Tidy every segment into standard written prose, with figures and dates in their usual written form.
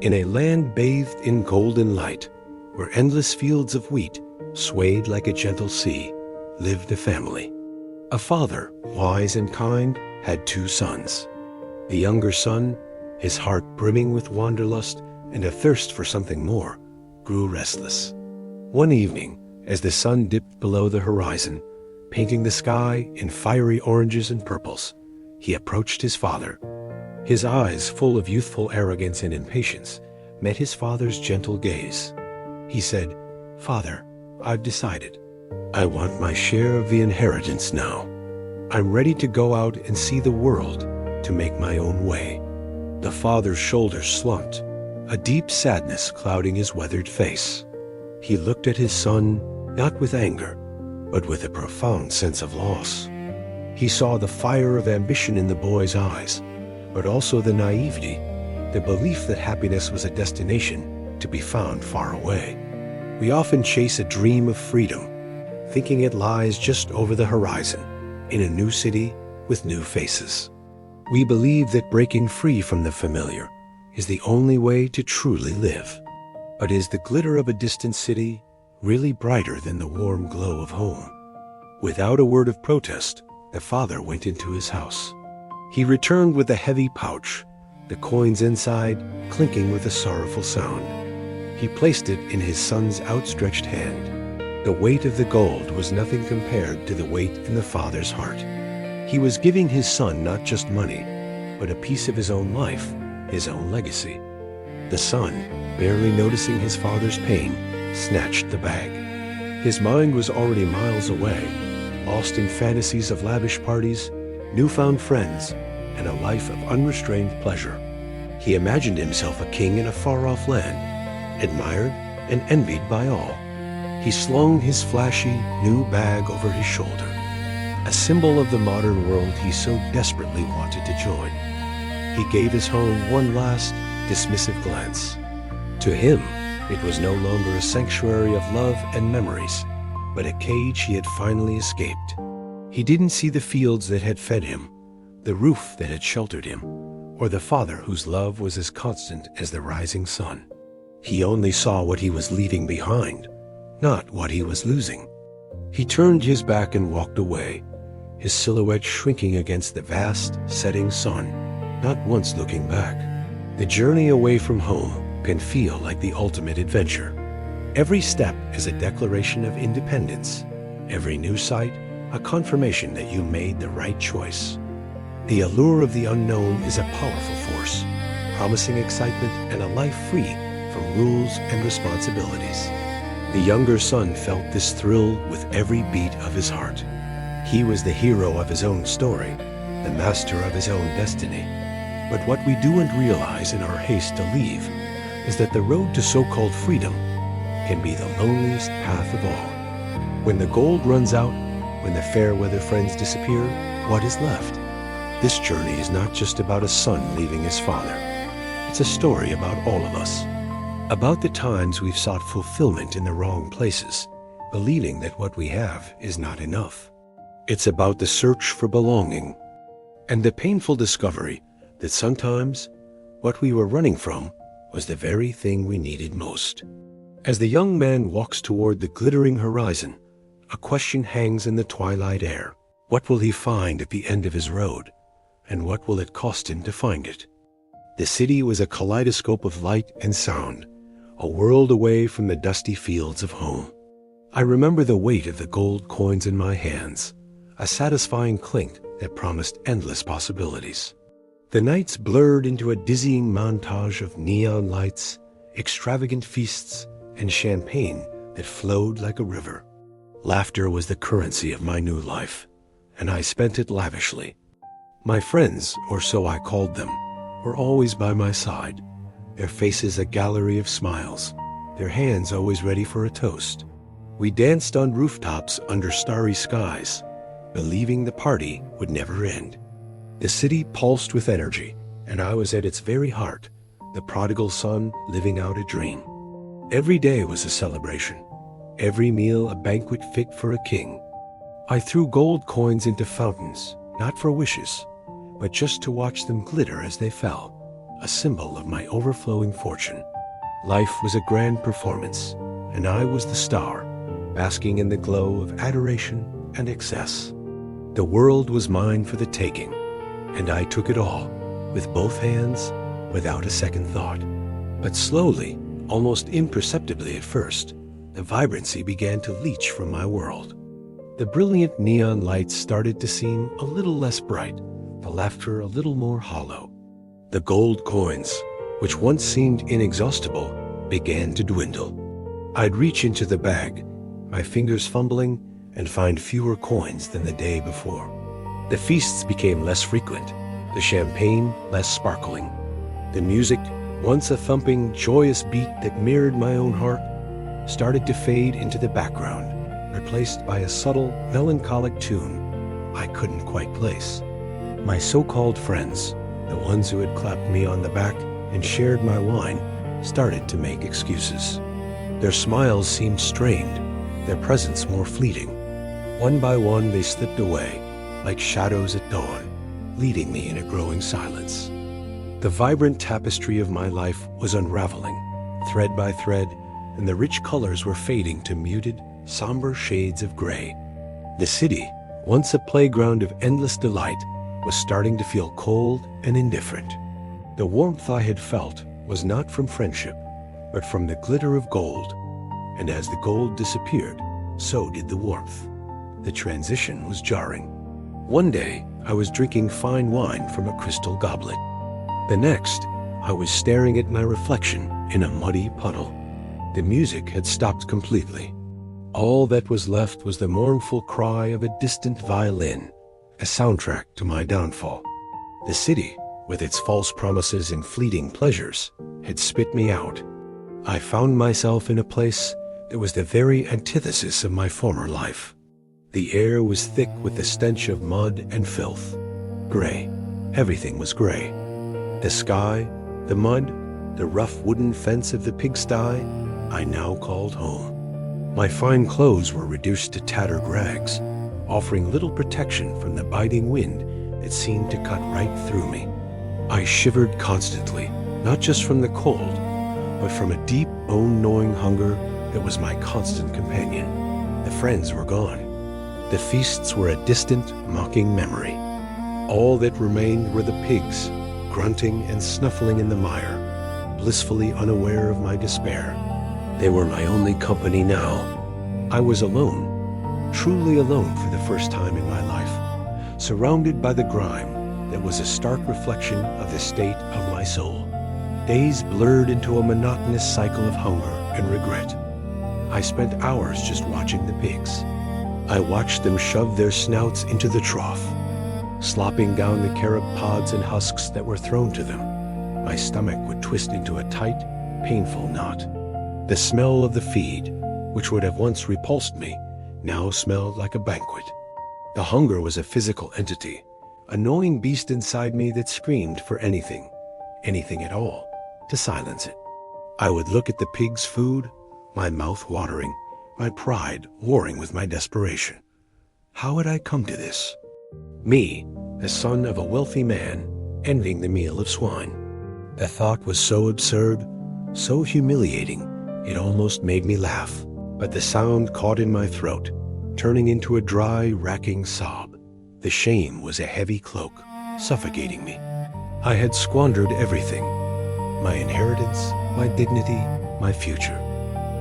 In a land bathed in golden light, where endless fields of wheat swayed like a gentle sea, lived a family. A father, wise and kind, had 2 sons. The younger son, his heart brimming with wanderlust and a thirst for something more, grew restless. One evening, as the sun dipped below the horizon, painting the sky in fiery oranges and purples, he approached his father. His eyes, full of youthful arrogance and impatience, met his father's gentle gaze. He said, "Father, I've decided. I want my share of the inheritance now. I'm ready to go out and see the world, to make my own way." The father's shoulders slumped, a deep sadness clouding his weathered face. He looked at his son, not with anger, but with a profound sense of loss. He saw the fire of ambition in the boy's eyes, but also the naivety, the belief that happiness was a destination to be found far away. We often chase a dream of freedom, thinking it lies just over the horizon, in a new city with new faces. We believe that breaking free from the familiar is the only way to truly live. But is the glitter of a distant city really brighter than the warm glow of home? Without a word of protest, the father went into his house. He returned with a heavy pouch, the coins inside clinking with a sorrowful sound. He placed it in his son's outstretched hand. The weight of the gold was nothing compared to the weight in the father's heart. He was giving his son not just money, but a piece of his own life, his own legacy. The son, barely noticing his father's pain, snatched the bag. His mind was already miles away, lost in fantasies of lavish parties, newfound friends, and a life of unrestrained pleasure. He imagined himself a king in a far-off land, admired and envied by all. He slung his flashy, new bag over his shoulder, a symbol of the modern world he so desperately wanted to join. He gave his home one last, dismissive glance. To him, it was no longer a sanctuary of love and memories, but a cage he had finally escaped. He didn't see the fields that had fed him, the roof that had sheltered him, or the father whose love was as constant as the rising sun. He only saw what he was leaving behind, not what he was losing. He turned his back and walked away, his silhouette shrinking against the vast, setting sun, not once looking back. The journey away from home can feel like the ultimate adventure. Every step is a declaration of independence. Every new sight, a confirmation that you made the right choice. The allure of the unknown is a powerful force, promising excitement and a life free from rules and responsibilities. The younger son felt this thrill with every beat of his heart. He was the hero of his own story, the master of his own destiny. But what we don't realize in our haste to leave is that the road to so-called freedom can be the loneliest path of all. When the gold runs out, when the fair weather friends disappear, what is left? This journey is not just about a son leaving his father. It's a story about all of us. About the times we've sought fulfillment in the wrong places, believing that what we have is not enough. It's about the search for belonging and the painful discovery that sometimes what we were running from was the very thing we needed most. As the young man walks toward the glittering horizon, a question hangs in the twilight air. What will he find at the end of his road, and what will it cost him to find it? The city was a kaleidoscope of light and sound, a world away from the dusty fields of home. I remember the weight of the gold coins in my hands, a satisfying clink that promised endless possibilities. The nights blurred into a dizzying montage of neon lights, extravagant feasts, and champagne that flowed like a river. Laughter was the currency of my new life, and I spent it lavishly. My friends, or so I called them, were always by my side, their faces a gallery of smiles, their hands always ready for a toast. We danced on rooftops under starry skies, believing the party would never end. The city pulsed with energy, and I was at its very heart, the prodigal son living out a dream. Every day was a celebration, every meal a banquet fit for a king. I threw gold coins into fountains, not for wishes, but just to watch them glitter as they fell. a symbol of my overflowing fortune. Life was a grand performance, and I was the star, basking in the glow of adoration and excess. The world was mine for the taking, and I took it all, with both hands, without a second thought. But slowly, almost imperceptibly at first, the vibrancy began to leach from my world. The brilliant neon lights started to seem a little less bright, the laughter a little more hollow. The gold coins, which once seemed inexhaustible, began to dwindle. I'd reach into the bag, my fingers fumbling, and find fewer coins than the day before. The feasts became less frequent, the champagne less sparkling. The music, once a thumping, joyous beat that mirrored my own heart, started to fade into the background, replaced by a subtle, melancholic tune I couldn't quite place. My so-called friends, the ones who had clapped me on the back and shared my wine, started to make excuses. Their smiles seemed strained, their presence more fleeting. One by one they slipped away, like shadows at dawn, leading me in a growing silence. The vibrant tapestry of my life was unraveling, thread by thread, and the rich colors were fading to muted, somber shades of gray. The city, once a playground of endless delight, was starting to feel cold and indifferent. The warmth I had felt was not from friendship, but from the glitter of gold, and as the gold disappeared, so did the warmth. The transition was jarring. One day, I was drinking fine wine from a crystal goblet. The next, I was staring at my reflection in a muddy puddle. The music had stopped completely. All that was left was the mournful cry of a distant violin, a soundtrack to my downfall. The city, with its false promises and fleeting pleasures, had spit me out. I found myself in a place that was the very antithesis of my former life. The air was thick with the stench of mud and filth. Gray. Everything was gray. The sky, the mud, the rough wooden fence of the pigsty, I now called home. My fine clothes were reduced to tattered rags, offering little protection from the biting wind that seemed to cut right through me. I shivered constantly, not just from the cold, but from a deep, bone-gnawing hunger that was my constant companion. The friends were gone. The feasts were a distant, mocking memory. All that remained were the pigs, grunting and snuffling in the mire, blissfully unaware of my despair. They were my only company now. I was alone, truly alone for the first time in my life, surrounded by the grime that was a stark reflection of the state of my soul. Days blurred into a monotonous cycle of hunger and regret. I spent hours just watching the pigs. I watched them shove their snouts into the trough, slopping down the carob pods and husks that were thrown to them. My stomach would twist into a tight, painful knot. The smell of the feed, which would have once repulsed me, now smelled like a banquet. The hunger was a physical entity, a gnawing beast inside me that screamed for anything, anything at all, to silence it. I would look at the pig's food, my mouth watering, my pride warring with my desperation. How had I come to this? Me, the son of a wealthy man, envying the meal of swine. The thought was so absurd, so humiliating, it almost made me laugh. But the sound caught in my throat, turning into a dry, racking sob. The shame was a heavy cloak, suffocating me. I had squandered everything. My inheritance, my dignity, my future.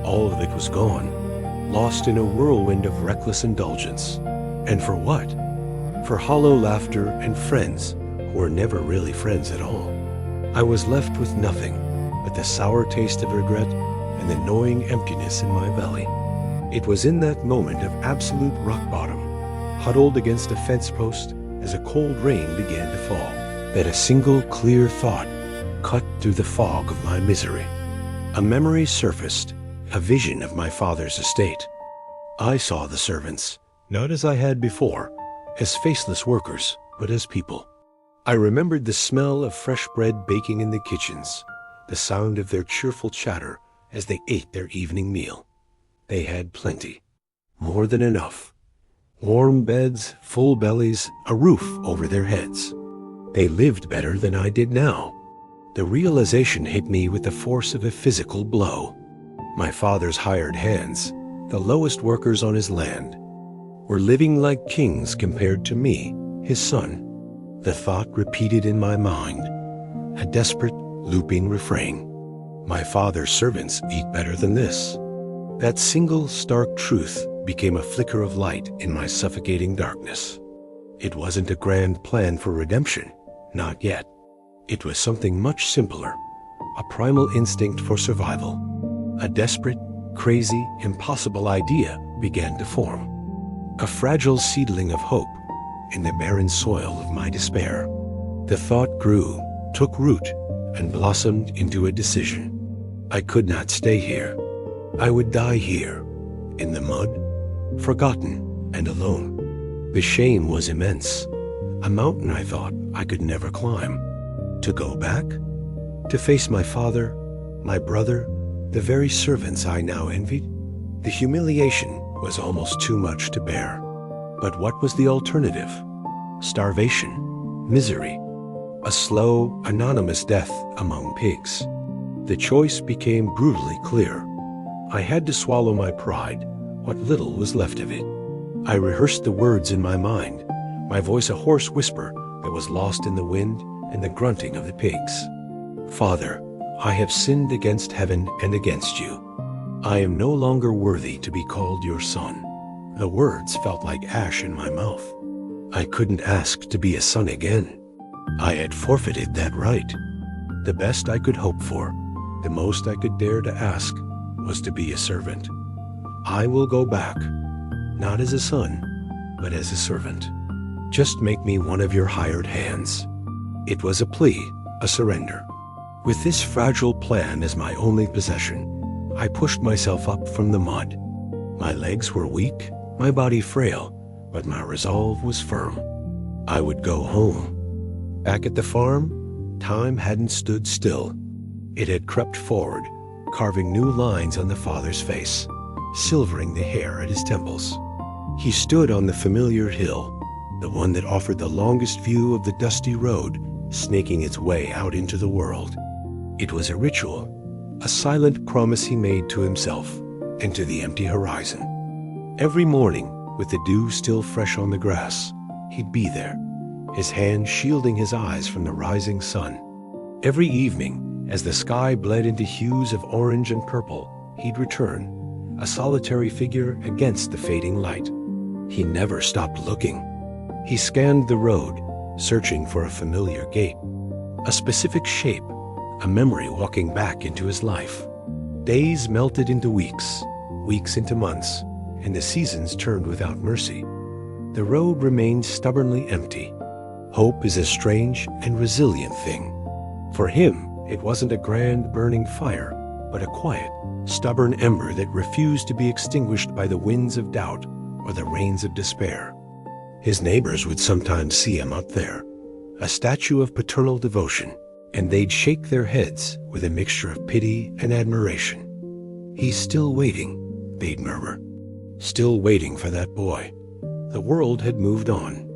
All of it was gone, lost in a whirlwind of reckless indulgence. And for what? For hollow laughter and friends who were never really friends at all. I was left with nothing but the sour taste of regret and the gnawing emptiness in my belly. It was in that moment of absolute rock bottom, huddled against a fence post as a cold rain began to fall, that a single clear thought cut through the fog of my misery. A memory surfaced, a vision of my father's estate. I saw the servants, not as I had before, as faceless workers, but as people. I remembered the smell of fresh bread baking in the kitchens, the sound of their cheerful chatter as they ate their evening meal. They had plenty, more than enough. Warm beds, full bellies, a roof over their heads. They lived better than I did now. The realization hit me with the force of a physical blow. My father's hired hands, the lowest workers on his land, were living like kings compared to me, his son. The thought repeated in my mind, a desperate, looping refrain. My father's servants eat better than this. That single stark truth became a flicker of light in my suffocating darkness. It wasn't a grand plan for redemption, not yet. It was something much simpler, a primal instinct for survival. A desperate, crazy, impossible idea began to form. A fragile seedling of hope in the barren soil of my despair. The thought grew, took root, and blossomed into a decision. I could not stay here. I would die here, in the mud, forgotten and alone. The shame was immense. A mountain I thought I could never climb. To go back? To face my father, my brother, the very servants I now envied? The humiliation was almost too much to bear. But what was the alternative? Starvation, misery, a slow, anonymous death among pigs. The choice became brutally clear. I had to swallow my pride, what little was left of it. I rehearsed the words in my mind, my voice a hoarse whisper that was lost in the wind and the grunting of the pigs. Father, I have sinned against heaven and against you. I am no longer worthy to be called your son. The words felt like ash in my mouth. I couldn't ask to be a son again. I had forfeited that right. The best I could hope for, the most I could dare to ask, was to be a servant. I will go back, not as a son, but as a servant. Just make me one of your hired hands. It was a plea, a surrender. With this fragile plan as my only possession, I pushed myself up from the mud. My legs were weak, my body frail, but my resolve was firm. I would go home. Back at the farm, time hadn't stood still. It had crept forward, carving new lines on the father's face, silvering the hair at his temples. He stood on the familiar hill, the one that offered the longest view of the dusty road snaking its way out into the world. It was a ritual, a silent promise he made to himself and to the empty horizon. Every morning, with the dew still fresh on the grass, he'd be there, his hand shielding his eyes from the rising sun. Every evening, as the sky bled into hues of orange and purple, he'd return, a solitary figure against the fading light. He never stopped looking. He scanned the road, searching for a familiar gait, a specific shape, a memory walking back into his life. Days melted into weeks, weeks into months, and the seasons turned without mercy. The road remained stubbornly empty. Hope is a strange and resilient thing. For him, it wasn't a grand burning fire, but a quiet, stubborn ember that refused to be extinguished by the winds of doubt or the rains of despair. His neighbors would sometimes see him up there, a statue of paternal devotion, and they'd shake their heads with a mixture of pity and admiration. "He's still waiting," they'd murmur. Still waiting for that boy. The world had moved on.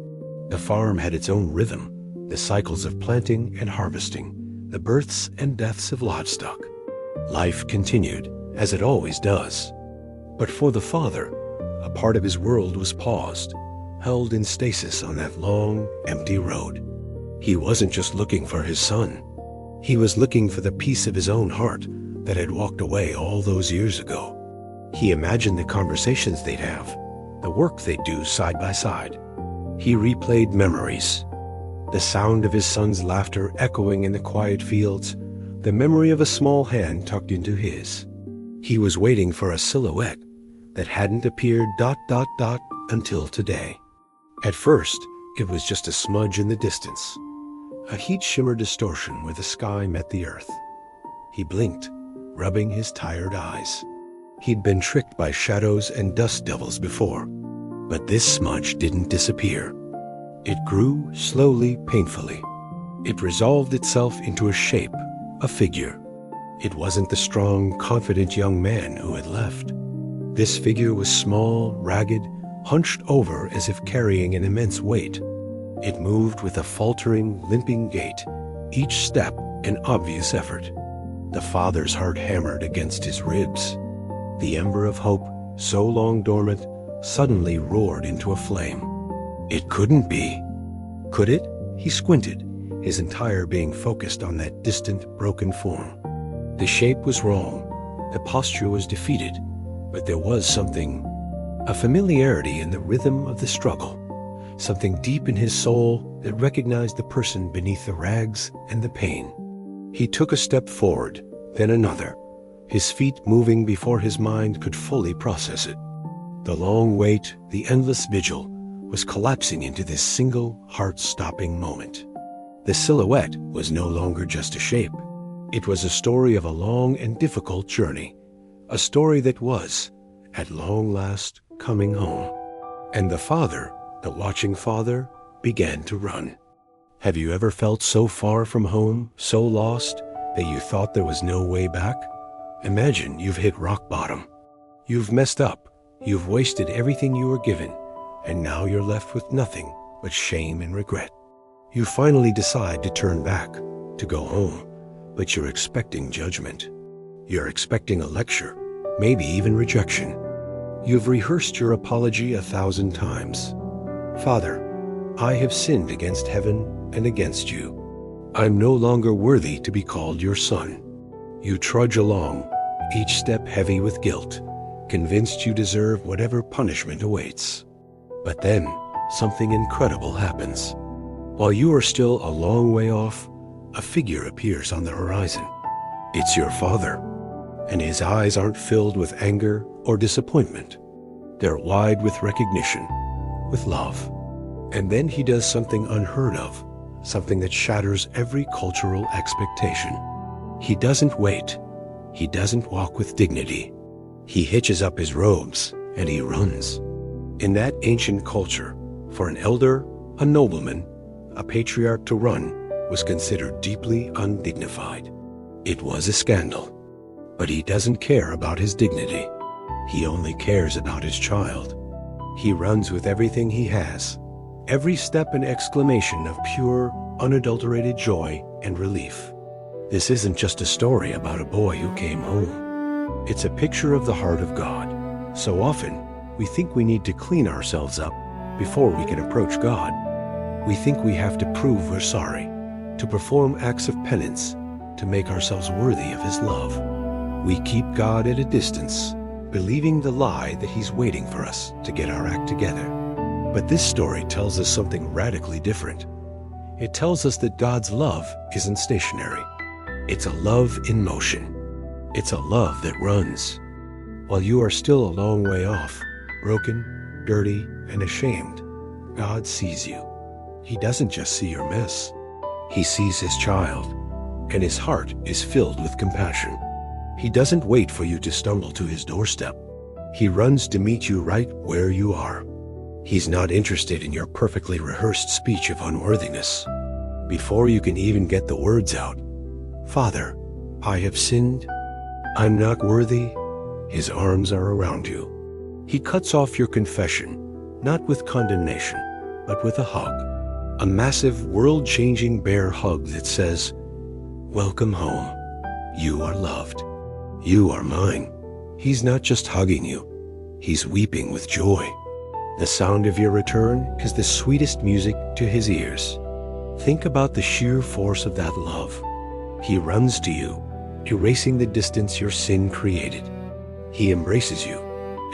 The farm had its own rhythm, the cycles of planting and harvesting, the births and deaths of livestock. Life continued, as it always does. But for the father, a part of his world was paused, held in stasis on that long, empty road. He wasn't just looking for his son. He was looking for the piece of his own heart that had walked away all those years ago. He imagined the conversations they'd have, the work they'd do side by side. He replayed memories, the sound of his son's laughter echoing in the quiet fields, the memory of a small hand tucked into his. He was waiting for a silhouette that hadn't appeared ... until today. At first, it was just a smudge in the distance, a heat-shimmer distortion where the sky met the earth. He blinked, rubbing his tired eyes. He'd been tricked by shadows and dust devils before, but this smudge didn't disappear. It grew slowly, painfully. It resolved itself into a shape, a figure. It wasn't the strong, confident young man who had left. This figure was small, ragged, hunched over as if carrying an immense weight. It moved with a faltering, limping gait, each step an obvious effort. The father's heart hammered against his ribs. The ember of hope, so long dormant, suddenly roared into a flame. It couldn't be. Could it? He squinted, his entire being focused on that distant, broken form. The shape was wrong. The posture was defeated. But there was something, a familiarity in the rhythm of the struggle, something deep in his soul that recognized the person beneath the rags and the pain. He took a step forward, then another, his feet moving before his mind could fully process it. The long wait, the endless vigil, was collapsing into this single, heart-stopping moment. The silhouette was no longer just a shape. It was a story of a long and difficult journey, a story that was, at long last, coming home. And the father, the watching father, began to run. Have you ever felt so far from home, so lost, that you thought there was no way back? Imagine you've hit rock bottom. You've messed up, you've wasted everything you were given, and now you're left with nothing but shame and regret. You finally decide to turn back, to go home, but you're expecting judgment. You're expecting a lecture, maybe even rejection. You've rehearsed your apology 1,000 times. Father, I have sinned against heaven and against you. I'm no longer worthy to be called your son. You trudge along, each step heavy with guilt, convinced you deserve whatever punishment awaits. But then, something incredible happens. While you are still a long way off, a figure appears on the horizon. It's your father, and his eyes aren't filled with anger or disappointment. They're wide with recognition, with love. And then he does something unheard of, something that shatters every cultural expectation. He doesn't wait. He doesn't walk with dignity. He hitches up his robes and he runs. In that ancient culture, for an elder, a nobleman, a patriarch to run was considered deeply undignified. It was a scandal. But he doesn't care about his dignity. He only cares about his child. He runs with everything he has, every step an exclamation of pure, unadulterated joy and relief. This isn't just a story about a boy who came home. It's a picture of the heart of God. So often, we think we need to clean ourselves up before we can approach God. We think we have to prove we're sorry, to perform acts of penance, to make ourselves worthy of his love. We keep God at a distance, believing the lie that he's waiting for us to get our act together. But this story tells us something radically different. It tells us that God's love isn't stationary. It's a love in motion. It's a love that runs. While you are still a long way off, broken, dirty, and ashamed, God sees you. He doesn't just see your mess. He sees his child, and his heart is filled with compassion. He doesn't wait for you to stumble to his doorstep. He runs to meet you right where you are. He's not interested in your perfectly rehearsed speech of unworthiness. Before you can even get the words out, Father, I have sinned. I'm not worthy. His arms are around you. He cuts off your confession, not with condemnation, but with a hug. A massive, world-changing bear hug that says, welcome home. You are loved. You are mine. He's not just hugging you. He's weeping with joy. The sound of your return is the sweetest music to his ears. Think about the sheer force of that love. He runs to you, erasing the distance your sin created. He embraces you,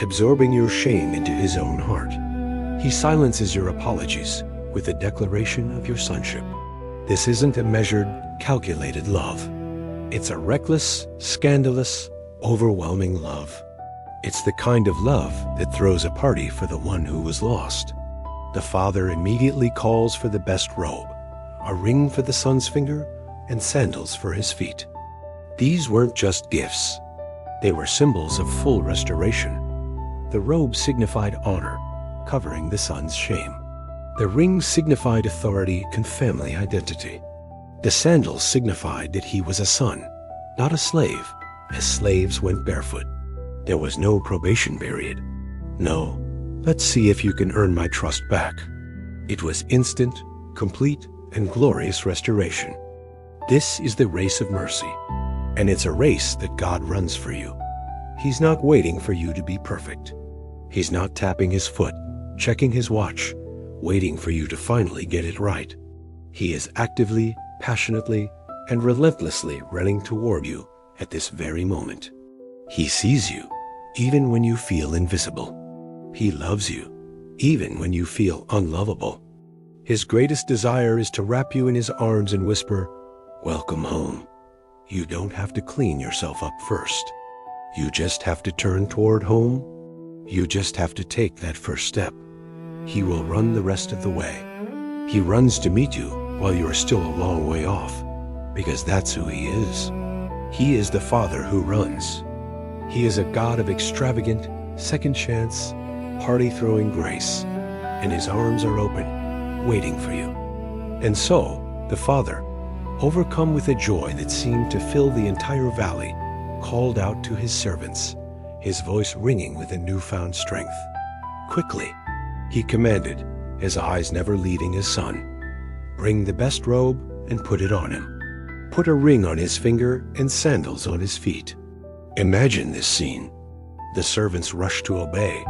absorbing your shame into his own heart. He silences your apologies with a declaration of your sonship. This isn't a measured, calculated love. It's a reckless, scandalous, overwhelming love. It's the kind of love that throws a party for the one who was lost. The father immediately calls for the best robe, a ring for the son's finger, and sandals for his feet. These weren't just gifts. They were symbols of full restoration. The robe signified honor, covering the son's shame. The ring signified authority and family identity. The sandals signified that he was a son, not a slave, as slaves went barefoot. There was no probation period. No, let's see if you can earn my trust back. It was instant, complete, and glorious restoration. This is the race of mercy, and it's a race that God runs for you. He's not waiting for you to be perfect. He's not tapping his foot, checking his watch, waiting for you to finally get it right. He is actively, passionately, and relentlessly running toward you at this very moment. He sees you, even when you feel invisible. He loves you, even when you feel unlovable. His greatest desire is to wrap you in his arms and whisper, "Welcome home." You don't have to clean yourself up first. You just have to turn toward home. You just have to take that first step. He will run the rest of the way. He runs to meet you while you are still a long way off, because that's who he is. He is the Father who runs. He is a God of extravagant, second chance, party-throwing grace, and his arms are open, waiting for you. And so, the Father, overcome with a joy that seemed to fill the entire valley, called out to his servants, his voice ringing with a newfound strength. Quickly, he commanded, his eyes never leaving his son, "Bring the best robe and put it on him. Put a ring on his finger and sandals on his feet." Imagine this scene. The servants rushed to obey,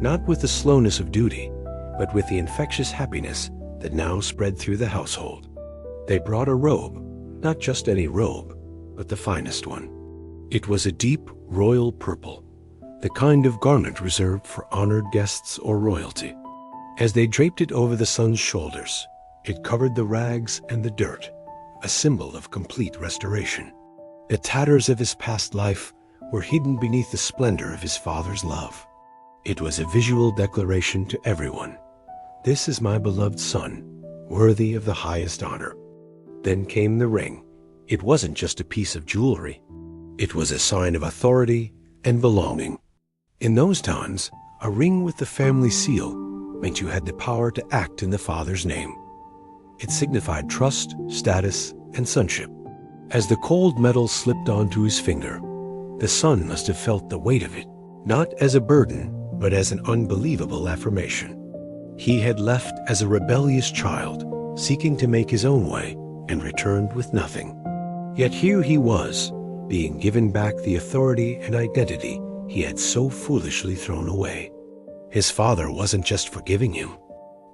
not with the slowness of duty, but with the infectious happiness that now spread through the household. They brought a robe, not just any robe, but the finest one. It was a deep royal purple, the kind of garment reserved for honored guests or royalty. As they draped it over the son's shoulders, it covered the rags and the dirt, a symbol of complete restoration. The tatters of his past life were hidden beneath the splendor of his father's love. It was a visual declaration to everyone. "This is my beloved son, worthy of the highest honor." Then came the ring. It wasn't just a piece of jewelry. It was a sign of authority and belonging. In those times, a ring with the family seal meant you had the power to act in the Father's name. It signified trust, status, and sonship. As the cold metal slipped onto his finger, the son must have felt the weight of it, not as a burden, but as an unbelievable affirmation. He had left as a rebellious child, seeking to make his own way, and returned with nothing. Yet here he was, being given back the authority and identity he had so foolishly thrown away. His father wasn't just forgiving him.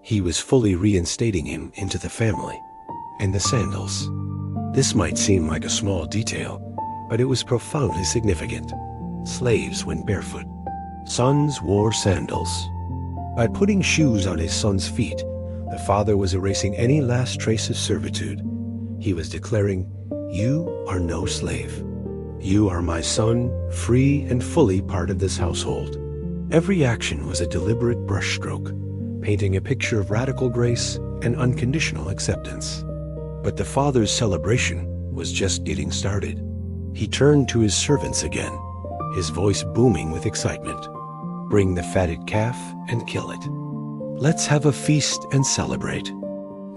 He was fully reinstating him into the family. And the sandals. This might seem like a small detail, but it was profoundly significant. Slaves went barefoot. Sons wore sandals. By putting shoes on his son's feet, the father was erasing any last trace of servitude. He was declaring, "You are no slave. You are my son, free and fully part of this household." Every action was a deliberate brushstroke, painting a picture of radical grace and unconditional acceptance. But the father's celebration was just getting started. He turned to his servants again, his voice booming with excitement. "Bring the fatted calf and kill it. Let's have a feast and celebrate."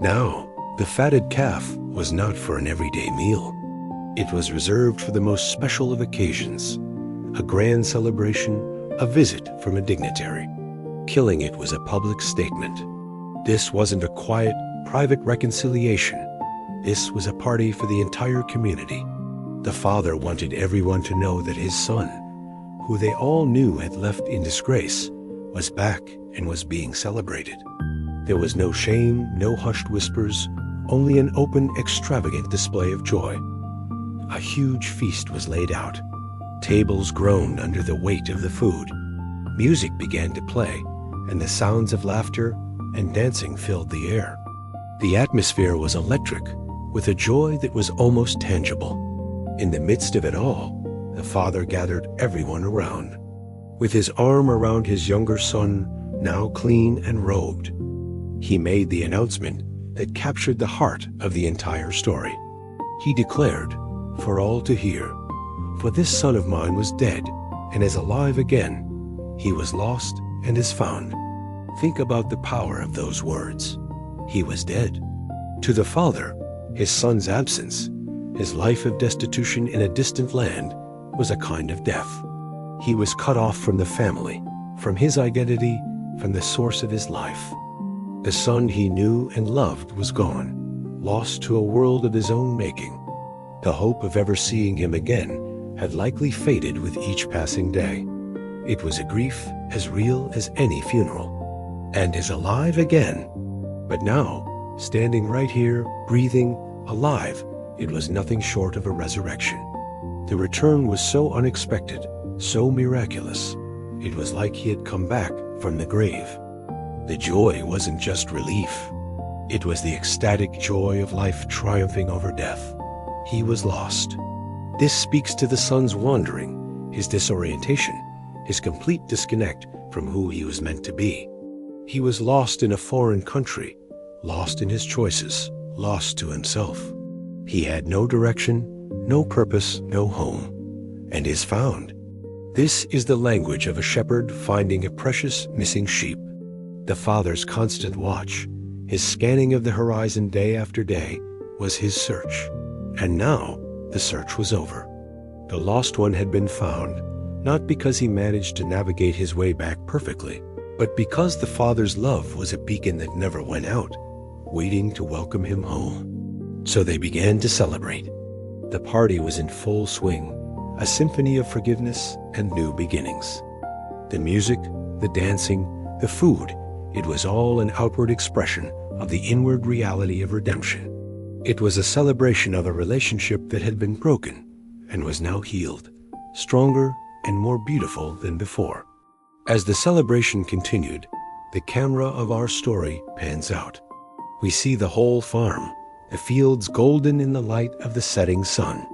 Now, the fatted calf was not for an everyday meal. It was reserved for the most special of occasions, a grand celebration, a visit from a dignitary. Killing it was a public statement. This wasn't a quiet, private reconciliation. This was a party for the entire community. The father wanted everyone to know that his son, who they all knew had left in disgrace, was back and was being celebrated. There was no shame, no hushed whispers, only an open, extravagant display of joy. A huge feast was laid out. Tables groaned under the weight of the food. Music began to play, and the sounds of laughter and dancing filled the air. The atmosphere was electric, with a joy that was almost tangible. In the midst of it all, the father gathered everyone around. With his arm around his younger son, now clean and robed, he made the announcement that captured the heart of the entire story. He declared, for all to hear, "For this son of mine was dead and is alive again. He was lost and is found." Think about the power of those words. He was dead. To the father, his son's absence, his life of destitution in a distant land, was a kind of death. He was cut off from the family, from his identity, from the source of his life. The son he knew and loved was gone, lost to a world of his own making. The hope of ever seeing him again had likely faded with each passing day. It was a grief as real as any funeral, and is alive again. But now, standing right here, breathing, alive, it was nothing short of a resurrection. The return was so unexpected, so miraculous. It was like he had come back from the grave. The joy wasn't just relief. It was the ecstatic joy of life triumphing over death. He was lost. This speaks to the son's wandering, his disorientation, his complete disconnect from who he was meant to be. He was lost in a foreign country, lost in his choices, lost to himself. He had no direction, no purpose, no home, and is found. This is the language of a shepherd finding a precious missing sheep. The father's constant watch, his scanning of the horizon day after day, was his search. And now the search was over. The lost one had been found, not because he managed to navigate his way back perfectly, but because the father's love was a beacon that never went out, waiting to welcome him home. So they began to celebrate. The party was in full swing, a symphony of forgiveness and new beginnings. The music, the dancing, the food, it was all an outward expression of the inward reality of redemption. It was a celebration of a relationship that had been broken and was now healed, stronger and more beautiful than before. As the celebration continued, the camera of our story pans out. We see the whole farm, the fields golden in the light of the setting sun.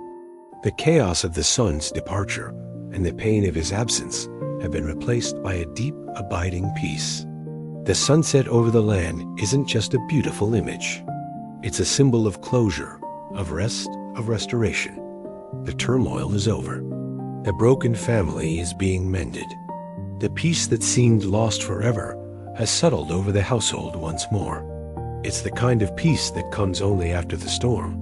The chaos of the son's departure and the pain of his absence have been replaced by a deep, abiding peace. The sunset over the land isn't just a beautiful image. It's a symbol of closure, of rest, of restoration. The turmoil is over. The broken family is being mended. The peace that seemed lost forever has settled over the household once more. It's the kind of peace that comes only after the storm,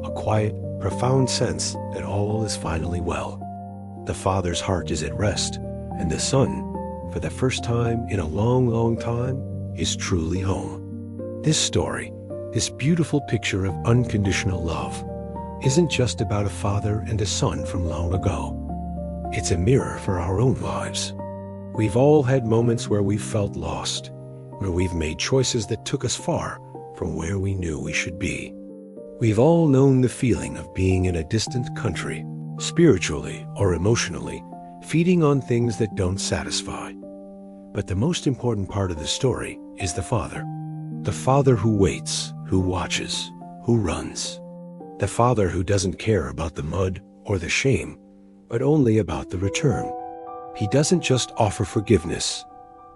a quiet, profound sense that all is finally well. The father's heart is at rest, and the son, for the first time in a long, long time, is truly home. This story, this beautiful picture of unconditional love, isn't just about a father and a son from long ago. It's a mirror for our own lives. We've all had moments where we've felt lost, where we've made choices that took us far from where we knew we should be. We've all known the feeling of being in a distant country, spiritually or emotionally, feeding on things that don't satisfy. But the most important part of the story is the father. The father who waits, who watches, who runs. The father who doesn't care about the mud or the shame, but only about the return. He doesn't just offer forgiveness,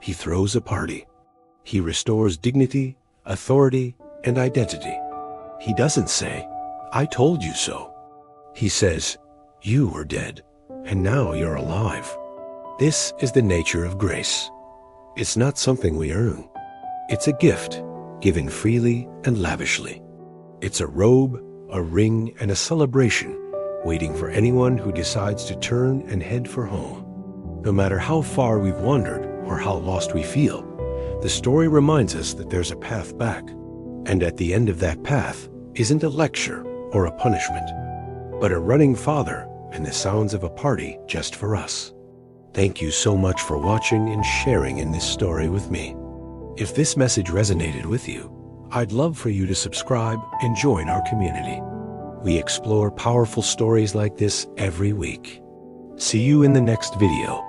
he throws a party. He restores dignity, authority, and identity. He doesn't say, "I told you so." He says, "You were dead, and now you're alive." This is the nature of grace. It's not something we earn. It's a gift, given freely and lavishly. It's a robe, a ring, and a celebration waiting for anyone who decides to turn and head for home. No matter how far we've wandered or how lost we feel, the story reminds us that there's a path back. And at the end of that path isn't a lecture or a punishment, but a running father and the sounds of a party just for us. Thank you so much for watching and sharing in this story with me. If this message resonated with you, I'd love for you to subscribe and join our community. We explore powerful stories like this every week. See you in the next video.